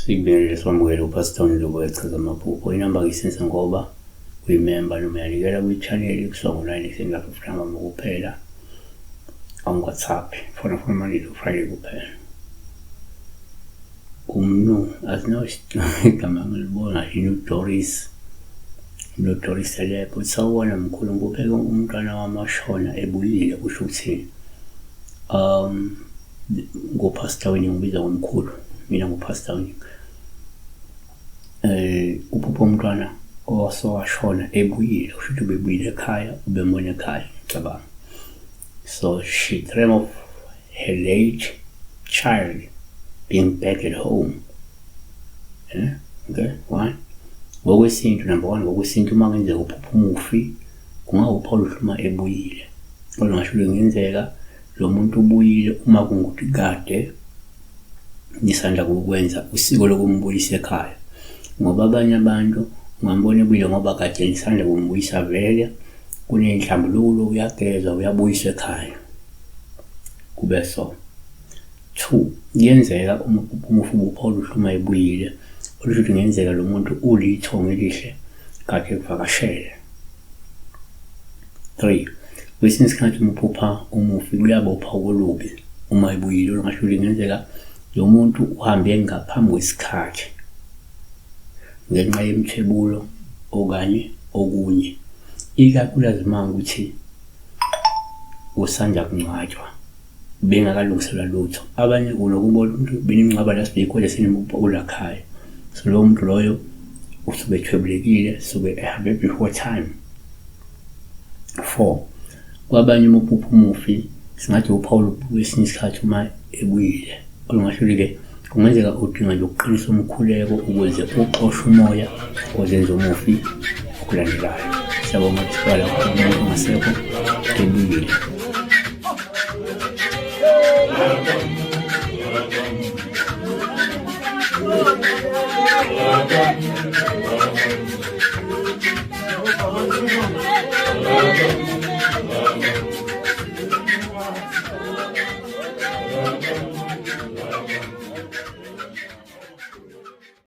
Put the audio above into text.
Sikubingelele samukele uPastor Ndlovu echaza amaphupho. Inamba ngisenza ngoba uyimember noma uyanikela kwi-channel kusongo 9 lapho ufuna ukuphela on WhatsApp for Monday to Friday kuphela. Asino igama ngilibona Doris. Doris lapho sawona mkhulu kuphela umntwana wamashona ebuyile kusho ukuthi ngopastor wini ngibiza ngomkhulu. Mina ngupastor wini. Uphupho umntwana owashona ebuyile kusho ukuthi ubebuyile ekhaya ubemona ekhaya cabanga. So she dreamt of her late child being back at home. Okay, one. Ngokwesintu number one, ngokwesintu uma ngenzeka uphupha umufi kungawuphawula uhluma ebuyile. Kodwa ngisho ngenzeka lo muntu ubuyile uma kungukuthi kade nisanda ukwenza usiko lokumbuyisa ekhaya. Ngoba abanye abantu ungambona ebuyile ngoba kade nisanda ukumbuyisa vele kunenhlambululo uyageza uyabuyisa ekhaya. Kube so. 2. Yenzeka umufi uphawula uhluma ebuyile. Ukuthi ngenzeka lo muntu ulithonga elihle kade kuvakashele. 3. Kwesinye isikhathi umuphupha umufi kuyabopha olubi uma ebuyile ngasho ngenzeka lo muntu uhambe ngaphambi kwesikhathi ngenxa yemthebulo okanye okunye. Ikakhulukazi manje ukuthi usanda kungcwatshwa bengakalungiselwa lutho. Abanye unokubona umuntu benimncaba la sibikho lesinimupha ulakhaya. So lo muntu loyo usube ethwebulekile sube ehambe before time. 4. Kwabanye umuphupha umufi singathi uPaul kwesinye isikhathi uma ebuyile. Olungasho-ke kungenzeka udinga nje ukuqinisa umkhuleko ukuze uqoshe umoya ozenza umufi okulandelayo. Siyabonga ukuqala umuntu ngasekho ebuyile.